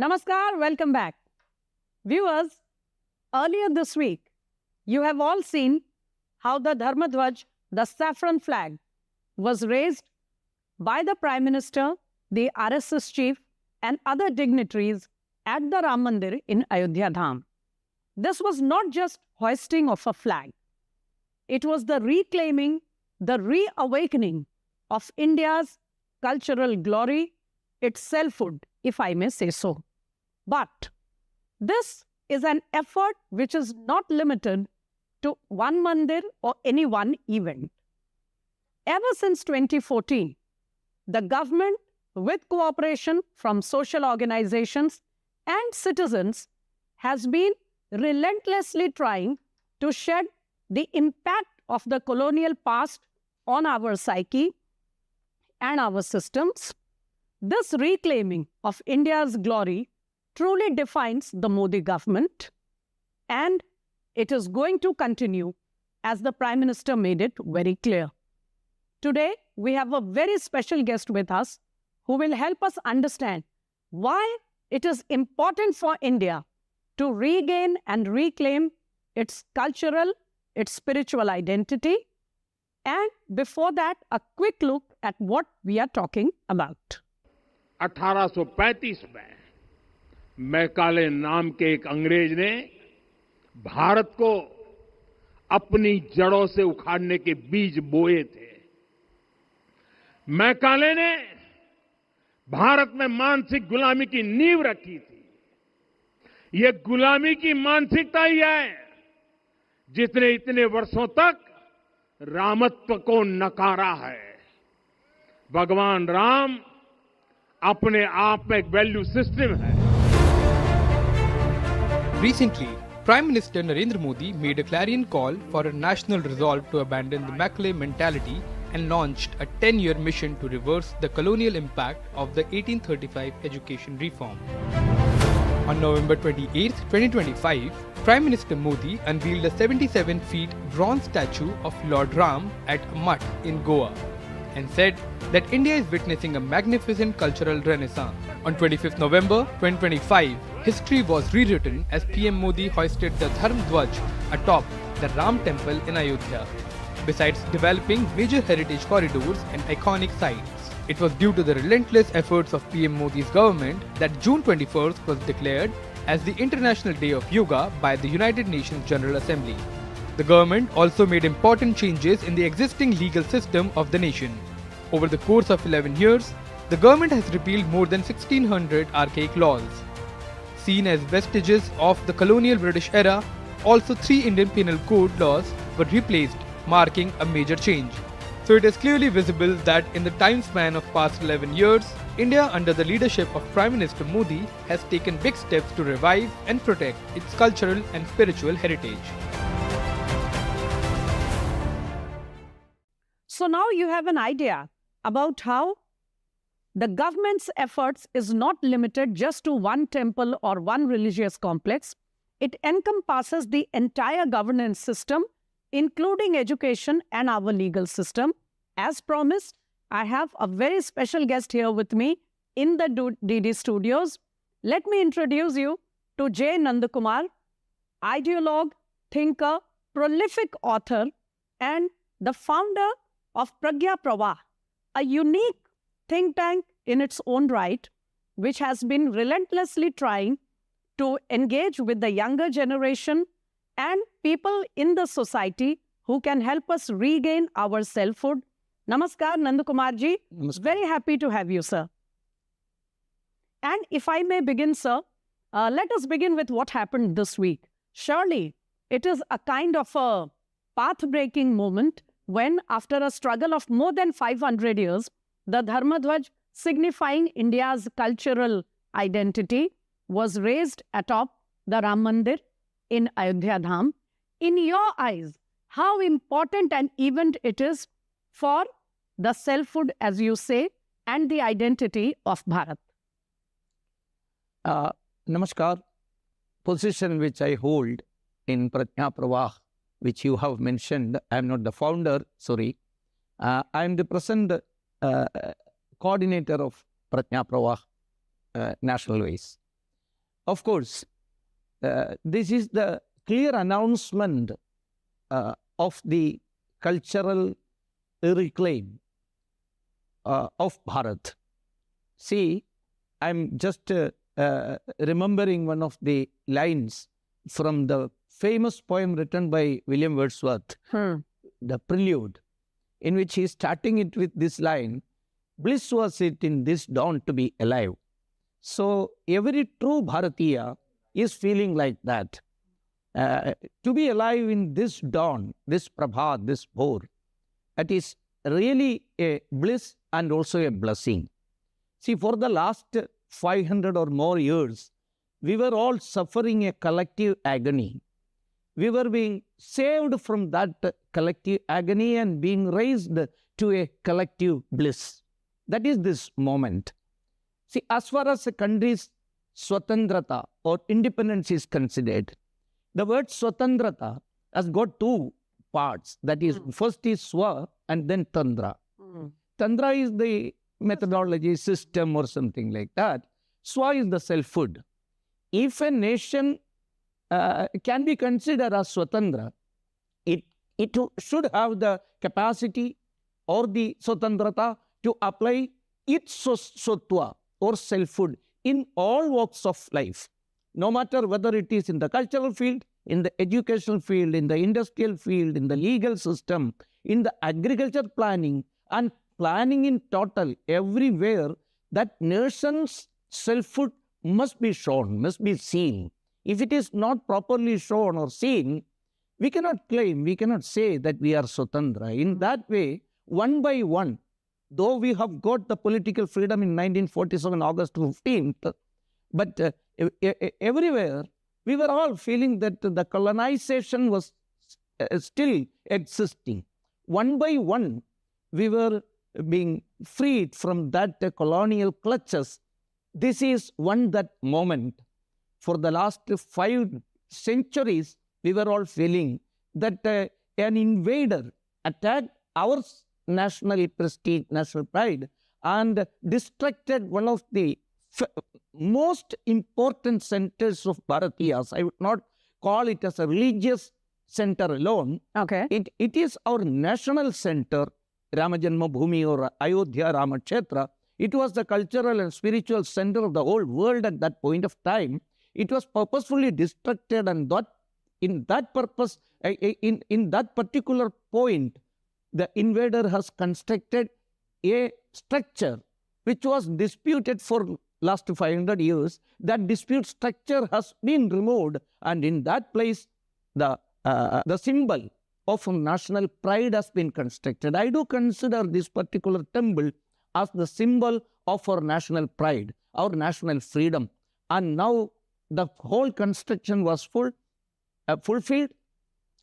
Namaskar, welcome back. Viewers, earlier this week, you have all seen how the Dharm Dhwaj, the saffron flag, was raised by the Prime Minister, the RSS chief, and other dignitaries at the Ram Mandir in Ayodhya Ram. This was not just hoisting of a flag. It was the reclaiming, the reawakening of India's cultural glory, its selfhood, if I may say so. But this is an effort which is not limited to one mandir or any one event. Ever since 2014, the government, with cooperation from social organizations and citizens, has been relentlessly trying to shed the impact of the colonial past on our psyche and our systems. This reclaiming of India's glory truly defines the Modi government, and it is going to continue as the Prime Minister made it very clear. Today, we have a very special guest with us who will help us understand why it is important for India to regain and reclaim its cultural, its spiritual identity. And before that, a quick look at what we are talking about. 1835 में Macaulay नाम के एक अंग्रेज ने भारत को अपनी जड़ों से उखाड़ने के बीज बोए थे। मैकाले ने भारत में मानसिक गुलामी की नींव रखी थी। ये गुलामी की मानसिकता ही है जिसने इतने वर्षों तक रामत्व को नकारा है। भगवान राम अपने आप में एक वैल्यू सिस्टम है। Recently, Prime Minister Narendra Modi made a clarion call for a national resolve to abandon the Macaulay mentality and launched a 10-year mission to reverse the colonial impact of the 1835 education reform. On November 28, 2025, Prime Minister Modi unveiled a 77-feet bronze statue of Lord Ram at Mutt in Goa and said that India is witnessing a magnificent cultural renaissance. On 25th November 2025, history was rewritten as PM Modi hoisted the Dharm Dhwaj atop the Ram temple in Ayodhya. Besides developing major heritage corridors and iconic sites, it was due to the relentless efforts of PM Modi's government that June 21st was declared as the International Day of Yoga by the United Nations General Assembly. The government also made important changes in the existing legal system of the nation. Over the course of 11 years, the government has repealed more than 1600 archaic laws. Seen as vestiges of the colonial British era, also 3 Indian Penal Code laws were replaced, marking a major change. So it is clearly visible that in the time span of past 11 years, India under the leadership of Prime Minister Modi has taken big steps to revive and protect its cultural and spiritual heritage. So now you have an idea about how the government's efforts is not limited just to one temple or one religious complex. It encompasses the entire governance system, including education and our legal system. As promised, I have a very special guest here with me in the DD studios. Let me introduce you to J. Nandakumar, ideologue, thinker, prolific author, and the founder of Pragya Pravah, a unique think tank in its own right, which has been relentlessly trying to engage with the younger generation and people in the society who can help us regain our selfhood. Namaskar, Nandakumar ji. Namaskar. Very happy to have you, sir. And if I may begin, sir, let us begin with what happened this week. Surely, it is a kind of a path-breaking moment when, after a struggle of more than 500 years, the Dharm Dhwaj, signifying India's cultural identity, was raised atop the Ram Mandir in Ayodhya Ram. In your eyes, how important an event it is for the selfhood, as you say, and the identity of Bharat? Namaskar. Position which I hold in Prajna Pravah, which you have mentioned, I am not the founder, sorry. I am the present coordinator of Prajna Pravah national ways. Of course, this is the clear announcement of the cultural reclaim of Bharat. See, I'm just remembering one of the lines from the famous poem written by William Wordsworth, the Prelude, in which he's starting it with this line, "Bliss was it in this dawn to be alive." So every true Bharatiya is feeling like that. To be alive in this dawn, this Prabhat, this Bhor, it is really a bliss and also a blessing. See, for the last 500 or more years, we were all suffering a collective agony. We were being saved from that collective agony and being raised to a collective bliss. That is this moment. See, as far as a country's swatantrata or independence is considered, the word swatantrata has got two parts. That is, first is swa and then tantra. Tantra is the methodology, system or something like that. Swa is the selfhood. If a nation can be considered as swatantra, it should have the capacity or the swatantrata to apply its sotwa or selfhood in all walks of life, no matter whether it is in the cultural field, in the educational field, in the industrial field, in the legal system, in the agriculture planning, and planning in total, everywhere, that nation's selfhood must be shown, must be seen. If it is not properly shown or seen, we cannot claim, we cannot say that we are Swatantra. In that way, one by one, though we have got the political freedom in 1947, August 15th, but everywhere, we were all feeling that the colonization was still existing. One by one, we were being freed from that colonial clutches. This is that moment. For the last 5 centuries, we were all feeling that an invader attacked our national prestige, national pride, and distracted one of the most important centers of Bharatiyas. I would not call it as a religious center alone. Okay. It is our national center, Ramajanma Bhumi or Ayodhya Ram Kshetra. It was the cultural and spiritual center of the whole world at that point of time. It was purposefully distracted, and that in that purpose, in that particular point, the invader has constructed a structure which was disputed for last 500 years. That dispute structure has been removed, and in that place, the symbol of national pride has been constructed. I do consider this particular temple as the symbol of our national pride, our national freedom. And now the whole construction was fulfilled,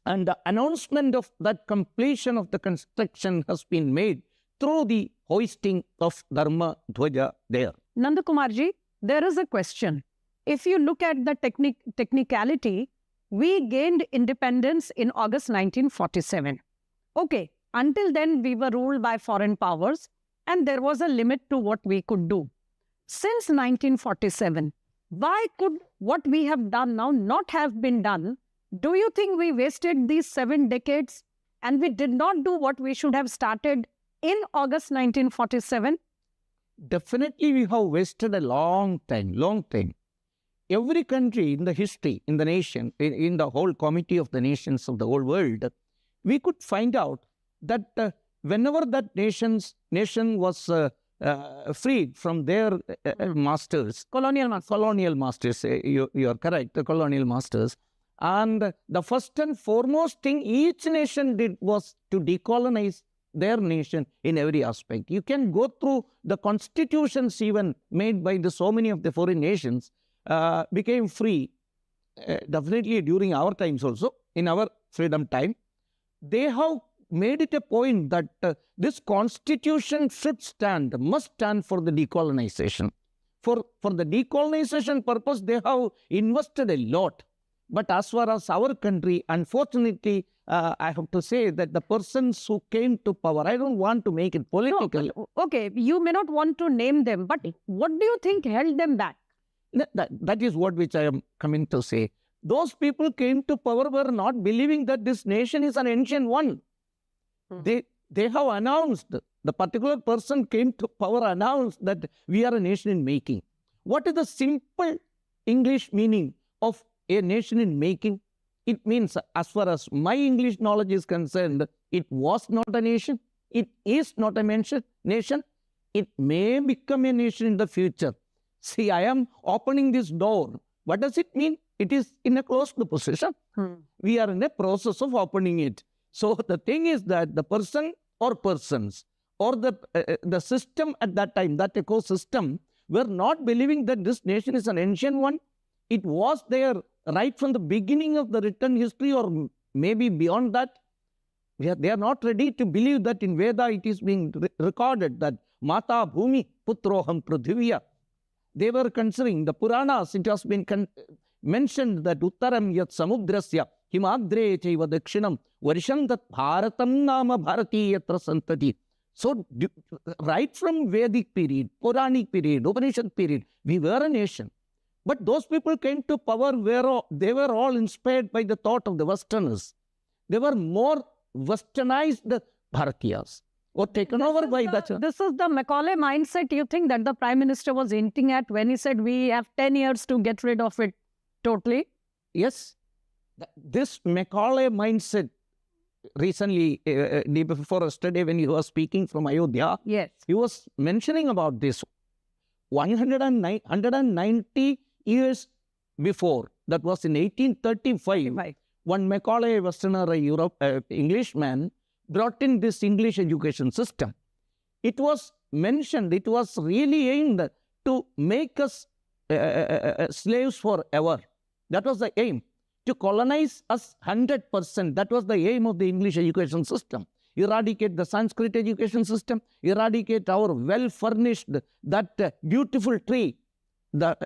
and the announcement of that completion of the construction has been made through the hoisting of Dharm Dhwaj there. Nandakumarji, there is a question. If you look at the technicality, we gained independence in August 1947. Okay, until then we were ruled by foreign powers and there was a limit to what we could do. Since 1947, why could what we have done now not have been done? Do you think we wasted these 7 decades and we did not do what we should have started in August 1947? Definitely we have wasted a long time. Every country in the history, in the nation, in the whole committee of the nations of the whole world, we could find out that whenever that nation was freed from their masters, colonial masters, you are correct, the colonial masters, and the first and foremost thing each nation did was to decolonize their nation in every aspect. You can go through the constitutions even made by so many of the foreign nations became free, definitely during our times also, in our freedom time. They have made it a point that this constitution must stand for the decolonization. For the decolonization purpose, they have invested a lot. But as far as our country, unfortunately, I have to say that the persons who came to power, I don't want to make it political. No, okay, you may not want to name them, but what do you think held them back? That is which I am coming to say. Those people came to power were not believing that this nation is an ancient one. They have announced, the particular person came to power, announced that we are a nation in making. What is the simple English meaning of a nation in making? It means, as far as my English knowledge is concerned, it was not a nation. It is not a nation. It may become a nation in the future. See, I am opening this door. What does it mean? It is in a closed position. We are in a process of opening it. So the thing is that the person or persons or the system at that time, that ecosystem, were not believing that this nation is an ancient one. It was there right from the beginning of the written history, or maybe beyond that. They are not ready to believe that in Veda it is being recorded that Mata Bhumi Putroham Prithivya. They were considering the Puranas. It has been mentioned that Uttaram Yat Samudrasya Himadre Chaiva Dakshinam Varishantat Bharatam Nama Bharati Yatra Santati. So, right from Vedic period, Puranic period, Upanishad period, we were a nation. But those people came to power where they were all inspired by the thought of the Westerners. They were more Westernized Bharatiyas, or taken over by the... This is the Macaulay mindset you think that the Prime Minister was hinting at when he said we have 10 years to get rid of it totally? Yes. This Macaulay mindset, recently, day before yesterday, when he was speaking from Ayodhya, yes, he was mentioning about this. 190 years before, that was in 1835, right, one Macaulay, Westerner, Englishman, brought in this English education system. It was mentioned, it was really aimed to make us slaves forever. That was the aim. To colonize us 100%. That was the aim of the English education system. Eradicate the Sanskrit education system, eradicate our well-furnished, that beautiful tree, the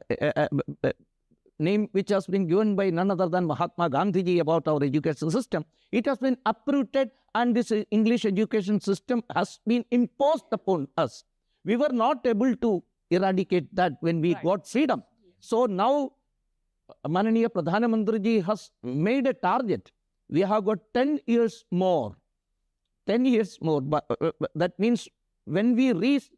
name which has been given by none other than Mahatma Gandhiji about our education system. It has been uprooted, and this English education system has been imposed upon us. We were not able to eradicate that when we got freedom. So now, Mananiya Pradhana Mantriji has made a target. We have got 10 years more. 10 years more. But that means when we reach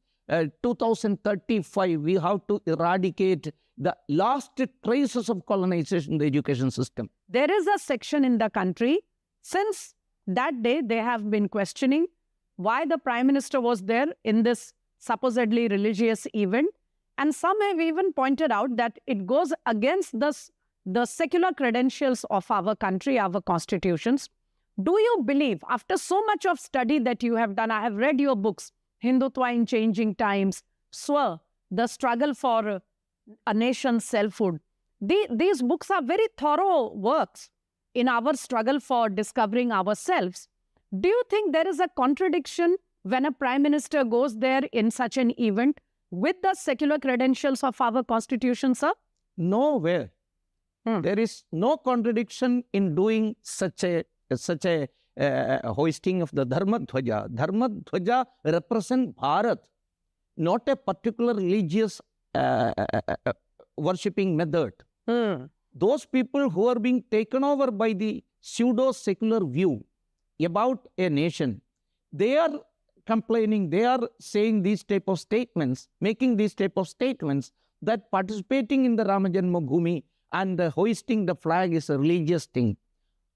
2035, we have to eradicate the last traces of colonization in the education system. There is a section in the country, since that day they have been questioning why the Prime Minister was there in this supposedly religious event. And some have even pointed out that it goes against the secular credentials of our country, our constitutions. Do you believe, after so much of study that you have done, I have read your books, Hindutva in Changing Times, Swa, The Struggle for a Nation's Selfhood. These books are very thorough works in our struggle for discovering ourselves. Do you think there is a contradiction when a Prime Minister goes there in such an event with the secular credentials of our constitution, sir? Nowhere. There is no contradiction in doing such a hoisting of the Dharm Dhwaja. Dharm Dhwaja represents Bharat, not a particular religious worshipping method. Those people who are being taken over by the pseudo-secular view about a nation, they are complaining, they are saying these type of statements, making these type of statements that participating in the Rama Janma Bhoomi and hoisting the flag is a religious thing.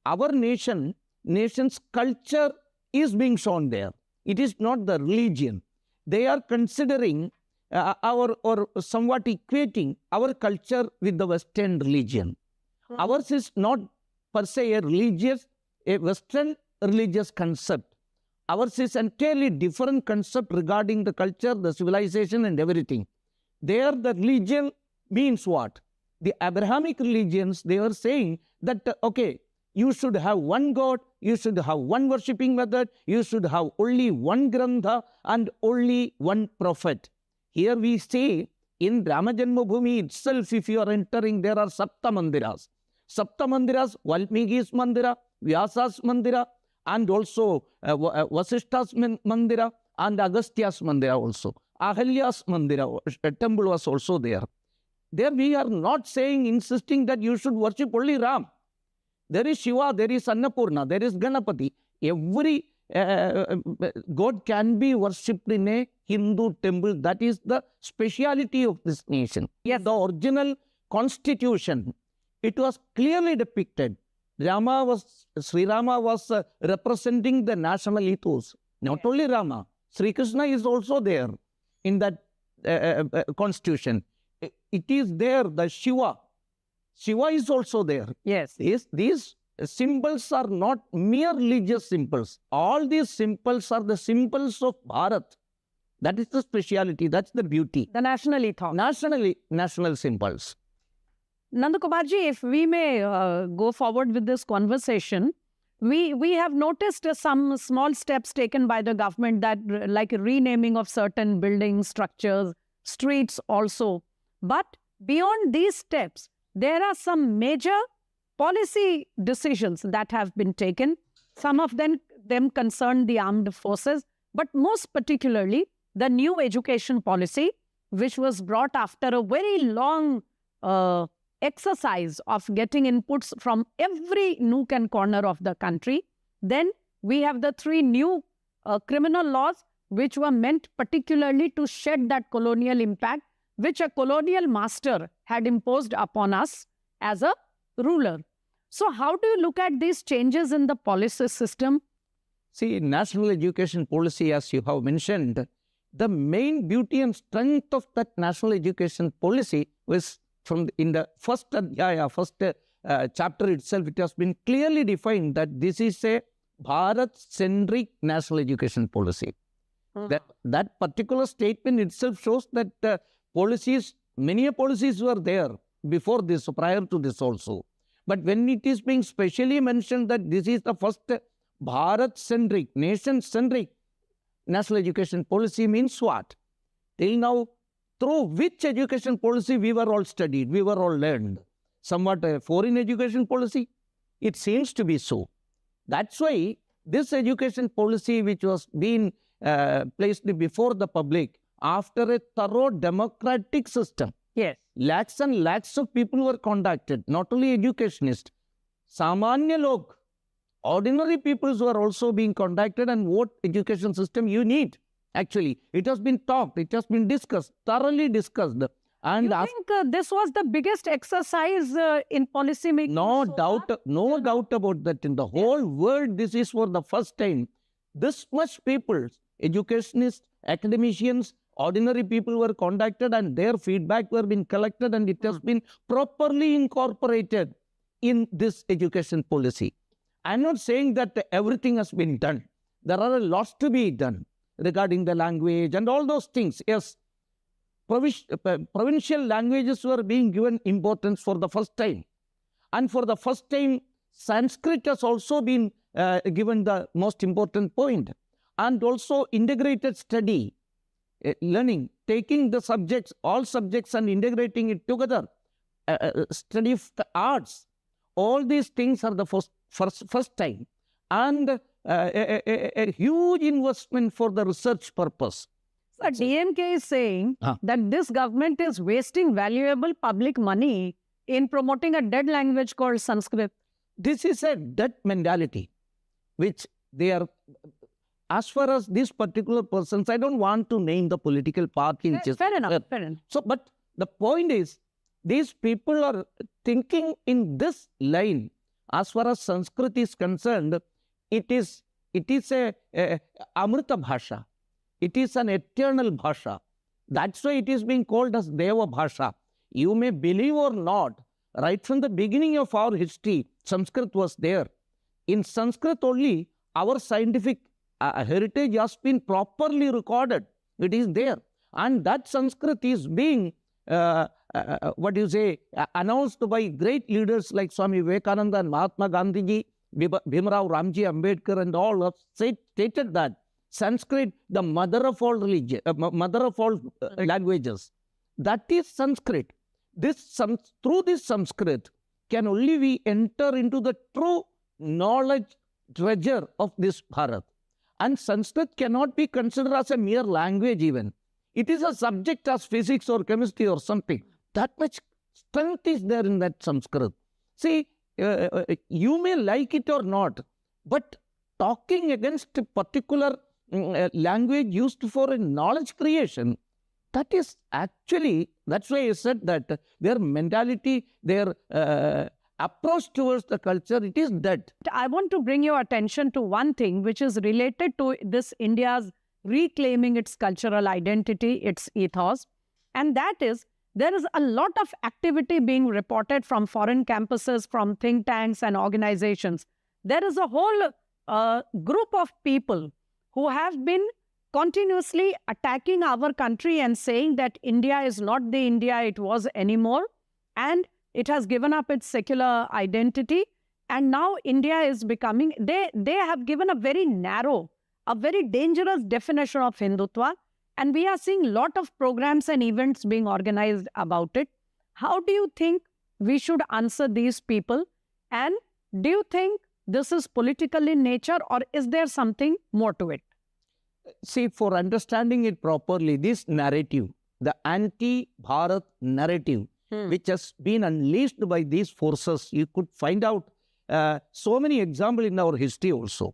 Our nation's culture is being shown there. It is not the religion. They are considering or somewhat equating our culture with the Western religion. Ours is not per se a Western religious concept. Ours is entirely different concept regarding the culture, the civilization and everything. There the religion means what? The Abrahamic religions, they were saying that, okay, you should have one God, you should have one worshipping method, you should have only one Grantha and only one prophet. Here we say, in Rama Janma Bhoomi itself, if you are entering, there are Sapta Mandiras. Sapta Mandiras, Valmiki's Mandira, Vyasa's Mandira, and also Vasishta's Mandira and Agastya's Mandira also. Ahalya's Mandira, a temple was also there. there we are not saying, insisting that you should worship only Ram. There is Shiva, there is Annapurna, there is Ganapati. Every God can be worshipped in a Hindu temple. That is the speciality of this nation. Yes. The original constitution, it was clearly depicted. Sri Rama was representing the national ethos. Not only Rama, Sri Krishna is also there in that constitution. It is there, the Shiva. Shiva is also there. Yes. These symbols are not mere religious symbols. All these symbols are the symbols of Bharat. That is the speciality. That's the beauty. The national ethos. National symbols. Nandakumarji, if we may go forward with this conversation, we have noticed some small steps taken by the government, that like renaming of certain buildings, structures, streets also. But beyond these steps, there are some major policy decisions that have been taken. Some of them concern the armed forces, but most particularly the new education policy, which was brought after a very long exercise of getting inputs from every nook and corner of the country. Then we have the 3 new criminal laws, which were meant particularly to shed that colonial impact, which a colonial master had imposed upon us as a ruler. So how do you look at these changes in the policy system? See, national education policy, as you have mentioned, the main beauty and strength of that national education policy was in the first chapter itself. It has been clearly defined that this is a Bharat-centric national education policy. That particular statement itself shows that many policies were there before this, prior to this also. But when it is being specially mentioned that this is the first Bharat-centric, nation-centric national education policy, means what? Till now, through which education policy we were all studied, we were all learned? Somewhat a foreign education policy? It seems to be so. That's why this education policy, which was being placed before the public after a thorough democratic system. Yes. Lakhs and lakhs of people were contacted, not only educationists, Samanya Lok, ordinary peoples were also being contacted, and what education system you need. Actually, it has been talked, it has been discussed, thoroughly discussed. And you think this was the biggest exercise in policy making? No doubt about that. In the whole world, this is for the first time. This much people, educationists, academicians, ordinary people were contacted, and their feedback were being collected, and it has been properly incorporated in this education policy. I'm not saying that everything has been done. There are a lot to be done regarding the language and all those things. Yes, provincial languages were being given importance for the first time. And for the first time, Sanskrit has also been given the most important point. And also integrated study, learning, taking the subjects, all subjects, and integrating it together. Study of the arts. All these things are the first time. And a huge investment for the research purpose. So DMK is saying that this government is wasting valuable public money in promoting a dead language called Sanskrit. This is a dead mentality, which they are, as far as these particular persons, I don't want to name the political party. Fair enough. So, but the point is, these people are thinking in this line. As far as Sanskrit is concerned, it is a Amrita Bhasha. It is an eternal Bhasha. That's why it is being called as Deva Bhasha. You may believe or not, right from the beginning of our history, Sanskrit was there. In Sanskrit only, our scientific heritage has been properly recorded. It is there. And that Sanskrit is being, announced by great leaders like Swami Vivekananda and Mahatma Gandhiji, Bhimrao Ramji Ambedkar, and all have stated that Sanskrit, the mother of all religion, mother of all languages. That is Sanskrit. Through this Sanskrit can only we enter into the true knowledge treasure of this Bharat. And Sanskrit cannot be considered as a mere language even. It is a subject as physics or chemistry or something. That much strength is there in that Sanskrit. See, you may like it or not, but talking against a particular language used for a knowledge creation, that is actually, that's why I said that their mentality, their approach towards the culture, it is dead. I want to bring your attention to one thing which is related to this India's reclaiming its cultural identity, its ethos, and that is there is a lot of activity being reported from foreign campuses, from think tanks and organizations. There is a whole group of people who have been continuously attacking our country and saying that India is not the India it was anymore, and it has given up its secular identity, and now India is becoming, they have given a very narrow, a very dangerous definition of Hindutva, and we are seeing a lot of programs and events being organized about it. How do you think we should answer these people? And do you think this is political in nature, or is there something more to it? See, for understanding it properly, this narrative, the anti-Bharat narrative, which has been unleashed by these forces, you could find out so many examples in our history also.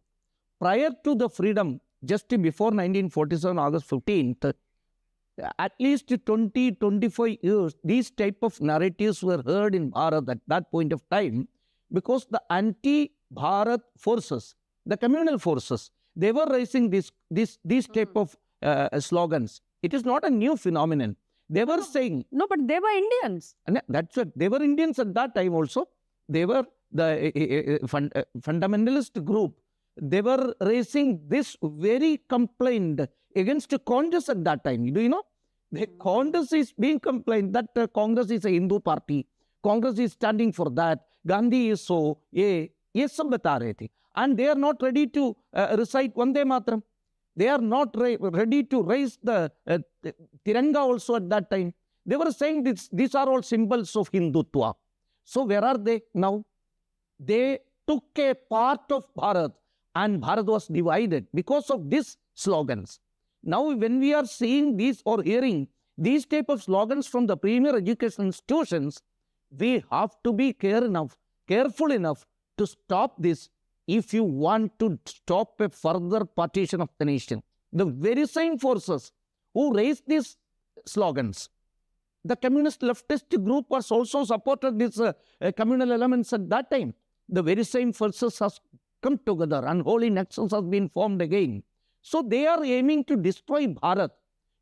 Prior to the freedom, just before 1947, August 15th, at least 20-25 years, these type of narratives were heard in Bharat at that point of time, because the anti-Bharat forces, the communal forces, they were raising these type of slogans. It is not a new phenomenon. They were saying... No, but they were Indians. That's it. They were Indians at that time also. They were the fundamentalist group. They were raising this very complaint against Congress at that time. Do you know? The Congress is being complained that Congress is a Hindu party. Congress is standing for that. Gandhi is so. Ye sab bata rahe the. And they are not ready to recite Vande Mataram. They are not ready to raise the Tiranga also at that time. They were saying these are all symbols of Hindutva. So where are they now? They took a part of Bharat, and Bharat was divided because of these slogans. Now when we are seeing these or hearing these type of slogans from the premier education institutions, we have to be careful enough to stop this if you want to stop a further partition of the nation. The very same forces who raised these slogans, the communist leftist group was also supported these communal elements at that time. The very same forces has come together, unholy nexus has been formed again. So they are aiming to destroy Bharat,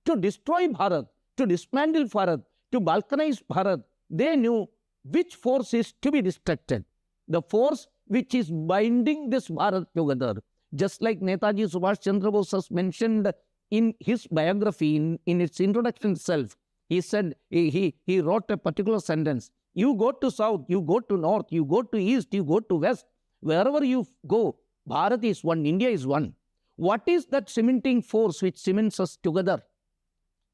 to dismantle Bharat, to balkanize Bharat. They knew which force is to be destructed. The force which is binding this Bharat together. Just like Netaji Subhash Chandra Bose has mentioned in his biography, in its introduction itself, he said, he wrote a particular sentence. You go to south, you go to north, you go to east, you go to west. Wherever you go, Bharat is one, India is one. What is that cementing force which cements us together?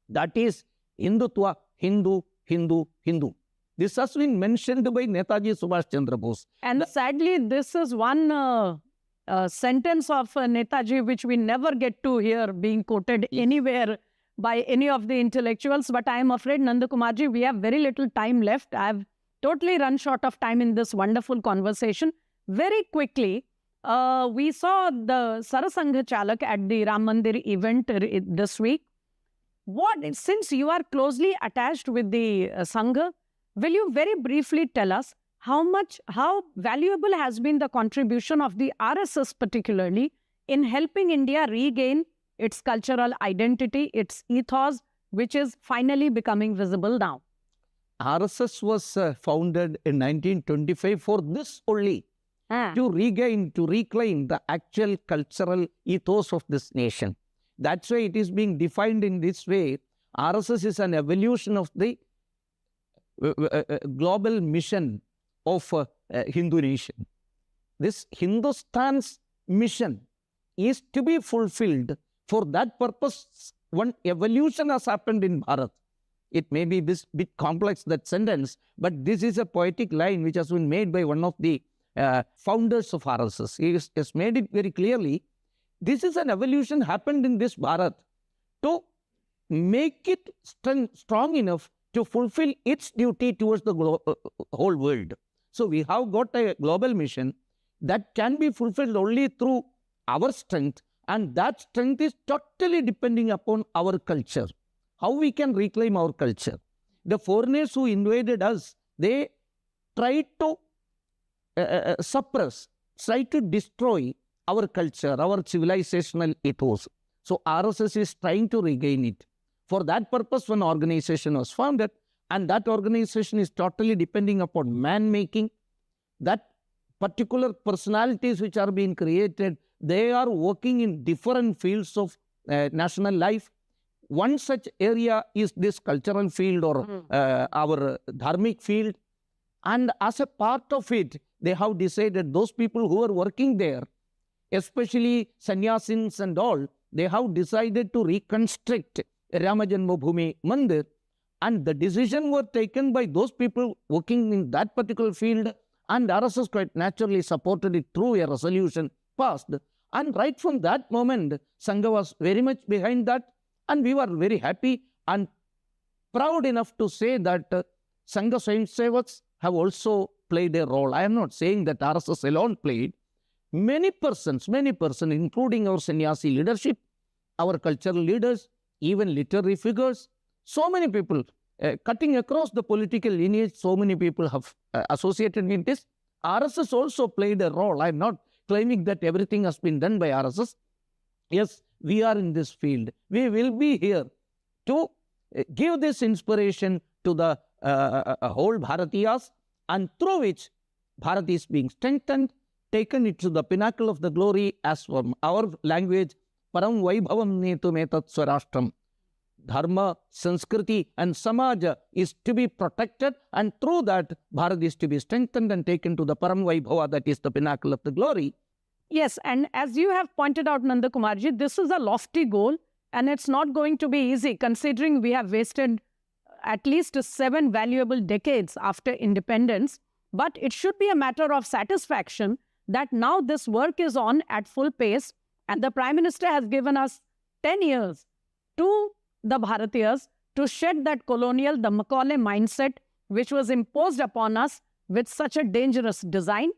That is Hindutva, Hindu, Hindu, Hindu. This has been mentioned by Netaji Subhash Chandra Bose. And sadly, this is one sentence of Netaji which we never get to hear being quoted anywhere by any of the intellectuals. But I am afraid, Nandakumarji, we have very little time left. I have totally run short of time in this wonderful conversation. Very quickly, we saw the Sarasangha Chalak at the Ram Mandir event this week. Since you are closely attached with the Sangha, will you very briefly tell us how valuable has been the contribution of the RSS particularly in helping India regain its cultural identity, its ethos, which is finally becoming visible now? RSS was founded in 1925 for this only, to reclaim the actual cultural ethos of this nation. That's why it is being defined in this way. RSS is an evolution of the global mission of Hindu nation. This Hindustan's mission is to be fulfilled. For that purpose, one evolution has happened in Bharat. It may be this bit complex, that sentence, but this is a poetic line which has been made by one of the founders of RSS. He has made it very clearly. This is an evolution happened in this Bharat to make it strong enough to fulfill its duty towards the whole world. So we have got a global mission that can be fulfilled only through our strength, and that strength is totally depending upon our culture. How we can reclaim our culture. The foreigners who invaded us, they tried to suppress, tried to destroy our culture, our civilizational ethos. So RSS is trying to regain it. For that purpose, one organization was founded, and that organization is totally depending upon man-making. That particular personalities which are being created, they are working in different fields of national life. One such area is this cultural field or our dharmic field. And as a part of it, they have decided those people who are working there, especially sannyasins and all, they have decided to reconstruct Ramajanmabhoomi Mandir. And the decision were taken by those people working in that particular field, and RSS quite naturally supported it through a resolution passed. And right from that moment, Sangha was very much behind that, and we were very happy and proud enough to say that Sangha Swayamsevaks have also played a role. I am not saying that RSS alone played. Many persons, including our sannyasi leadership, our cultural leaders, even literary figures, so many people, cutting across the political lineage, so many people have associated with this. RSS also played a role. I am not claiming that everything has been done by RSS. Yes, we are in this field. We will be here to give this inspiration to the whole Bharatiyas, and through which Bharat is being strengthened, taken it to the pinnacle of the glory, as from our language, Param Vaibhavam Netum Etat Swarashtam. Dharma, Sanskriti and Samaja is to be protected, and through that Bharat is to be strengthened and taken to the Param Vaibhava, that is the pinnacle of the glory. Yes, and as you have pointed out, Nanda Kumarji, this is a lofty goal, and it's not going to be easy considering we have wasted at least 7 valuable decades after independence. But it should be a matter of satisfaction that now this work is on at full pace, and the Prime Minister has given us 10 years to the Bharatiyas to shed that colonial, the Macaulay mindset, which was imposed upon us with such a dangerous design.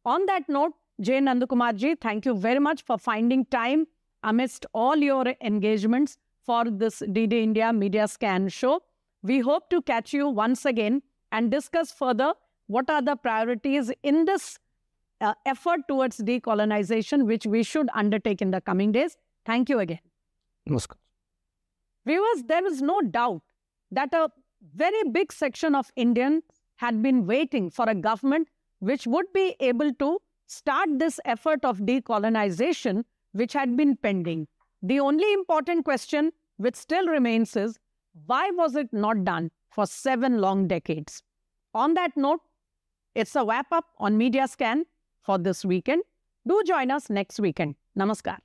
On that note, J. Nandakumarji, thank you very much for finding time amidst all your engagements for this DD India Media Scan show. We hope to catch you once again and discuss further what are the priorities in this effort towards decolonization, which we should undertake in the coming days. Thank you again. Namaskar. Viewers, there is no doubt that a very big section of Indians had been waiting for a government which would be able to start this effort of decolonization which had been pending. The only important question which still remains is, why was it not done for 7 long decades? On that note, it's a wrap-up on Media Scan for this weekend. Do join us next weekend. Namaskar.